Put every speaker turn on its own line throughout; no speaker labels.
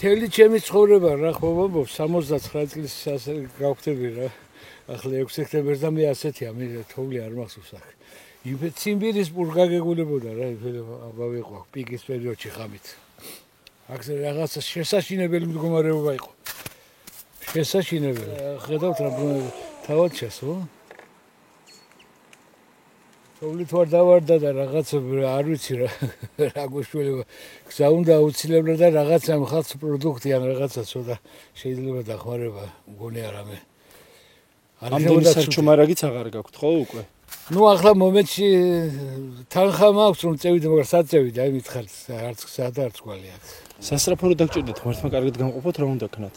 მთელი ჩემი ცხოვრება რა ხო ბაბო 69 წლის გავხდები რა ახლა 6 სექტემბერს და მე ასეთია მე თოვლი არ მახსოვს აქ ციმბირის პურგა გეგულებოდა რა ვიყო პიკის პერიოდში ხამით აქ რაღაცა შესაშინებელი მდგომარეობა იყო შესაშინებელი ხედავთ რა თავად ჩასო თოვლით ვარ დავარდა და რაღაცა არ ვიცი რა გვეშველება გზა უნდა აუცილებლად და რაღაცა მხაც პროდუქტი ან რაღაცა ცოტა შეიძლება დახმარება მგონი არამე
ამდენი საჩუმარაგიც აღარ გაქვთ ხო უკვე
ნუ ახლა მომენტში თანხა მაქვს რომ წევიდე მაგრამ საწევიდე აი მითხარით არც გზა და არც კვალი აქვს
სასტრაფო დაგჭირდეთ მართლა კარგად გამყოფოთ რა უნდა ქნათ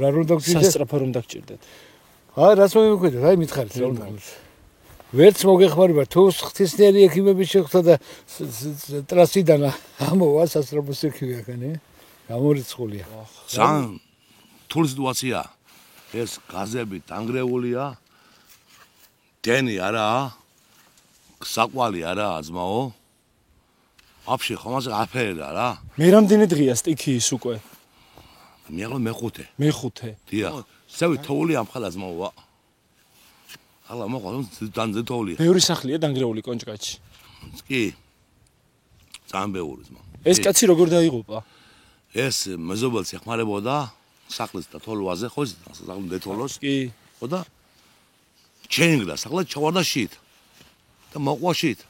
რა უნდა გჭირდეთ
სასტრაფო რომ დაგჭირდეთ
აი რაც მომიკვეთეთ აი მითხარით რა უნდა ვერც მოგეხმარება თუ ღვთისმსახური ექიმები შეხვდა და ტრასიდან ამოვა სასტრაფოს ექიმი ახანე გამორიცხულია
ძალიან რთული სიტუაცია ეს გაზები დანგრეულია დენი არაა საყვალი არაა ძმაო აფშე ხომაზე აფერდა რა
მე რამდენი დღეა სტიქიის უკვე
მე ახლა მეხუთე
დიახ
სევი თოვლი ამ ხალა ძმაოა ახლა მოყვა დანზე თოვლია
ბევრი სახლია დანგრეული კონჭკაჩი
კი ძალიან ბევრი ძმაო
ეს კაცი როგორ დაიღუპა
ეს მეზობელს ეხმარებოდა სახლის და თოლვაზე ხო სახლი დეთოლოს
კი
ხო და ჩენგდა სახლა ჩავარდა შით და მოყვა შით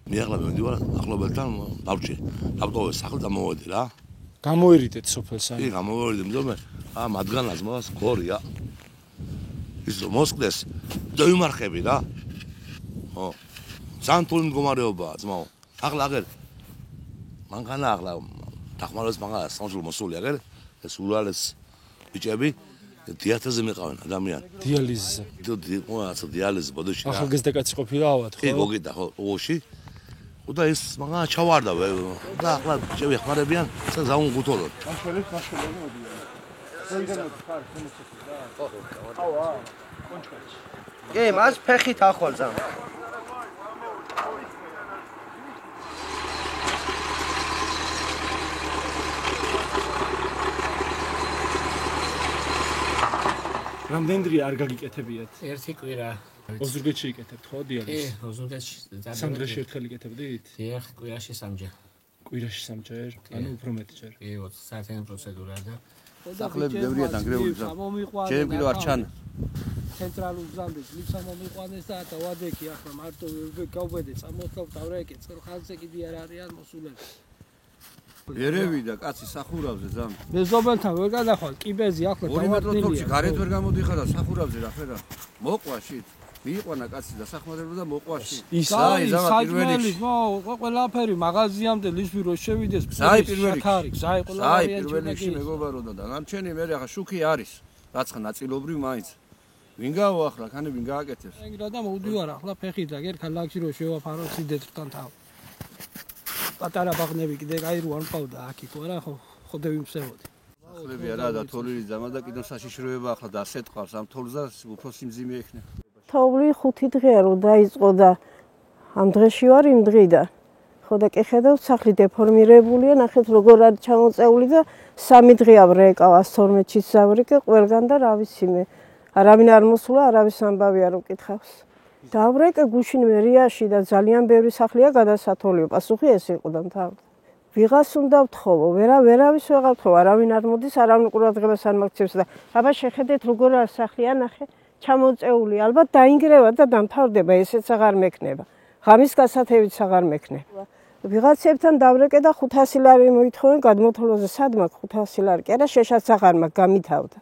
მე ახლა მივდივარ ახლობელთან დავჭი დავტოვე სახლი და მოვედი რა
გამოერიდეთ სოფელს
კი გამოვერიდე მძიმე მათგანაც მას გორია ის მოსკდეს დაიმარხები რა ხო ძალიან თული მდგომარეობაა ძმაო ახლა აგერ მანქანა ახლა დახმარებას მანქანა სამშობლო მოსული აგერ ეს ურალეს ბიჭები დიათაზე მეყავენ ადამიანი
დიალიზზე
დიალიზ ბოდოში რა
ახალგაზრდა კაცი ყოფილა ავად ხო
კი გოგიდა ხო ოში და ეს მანქანა ჩავარდა და ახლა ბიჭები ეხმარებიან ზაუნ გუთოლოდ
კი მას ფეხით ახვალ ზამ
რამდენი დღე არ გაგიკეთებიათ?
ერთი კვირა.
ოზურგეთში იკეთებთ ხო დიალიზს?
კი, ოზურგეთში.
სამდრეში ერთხელ იკეთებდით?
დიახ, კვირაში სამჯერ.
კვირაში სამჯერ? ანუ უფრო მეტჯერ.
კი, 20 საათიანი პროცედურაა და
სახლები ბევრია დანგრეული. ჩემი არ ჩანა.
ცენტრალურ გზამდე ლიფსა მომიყვანეს და დავადექი ახლა მარტო გავბედე 60 დავრეკეთ ხალხზე კიდე არ არიან მოსულები.
ერევიდა კაცი სახურავზე ზამ.
მეზობელთან ვერ გადახვალ კიბეზე ახლა
დავადნილია. 2 მეტრში გარეთ ვერ გამოდიხარ და სახურავზე რა ხედა. მოყვაში. მიიყვანა კაცი და სახმარებდა და მოყვაში.
აი ზამა პირველი. ყველაფერი მაღაზიამდე ლისვი რო შევიდეს.
აი პირველი.
აი
პირველი მეგობაროდა და ნამჩენი მე ახლა შუქი არის. რაცხა ნაწილობრივ მაინც. ვინ გავახლა, ხანი ვინ გააკეთებს?
ეგრა და მოვდივარ ახლა ფეხით და გერ ქალაქში რო შევაფარო სიდეთრთან თავ. პატარა ბაღნები კიდე აი რო არ მყავდა აქ ხო რა ხო დავიმსევოდი.
სახლები არა და თოვლი ძამა და კიდევ საშიშროება ახლა დასეტყავს ამ თოვლს და უფრო სიმძიმე ექნება.
თოვლი 5 დღეა რომ დაიწყო და ამ დღეში ვარ იმ დღიდან. ხო და კი ხედავთ სახლი დეფორმირებულია, ნახეთ როგორ არის ჩამოწეული და 3 დღეა ვრეკავა 12-ში ზავრიკე ყველგან და რა ვიცი მე. არავინ არ მოსულა, არავის ამბავი არ უკითხავს. დავრეკე გუშინ მერიაში და ძალიან ბევრი სახლია გადასათოლიო. პასუხი ეს იყო და მთავრად. ვიღას უნდა ვთხოვო, ვერავის ვეღარ ვთხოვო, არავინ არ მოდის, არავინ ყურადღებას არ მაქცევს და აბა შეხედეთ როგორ არის სახლი, ნახე, ჩამოწეული, ალბათ დაინგრევა და დამთავრდება, ესეც აღარ მექნება. ღამის გასათევიც აღარ მექნება. ვიღაცებთან დავრეკე და 500 ლარი მოითხოვენ გადმოთვლაზე, სად მაქვს 500 ლარი? კი არა, შეშაც აღარ მაქვს, გამითავდა.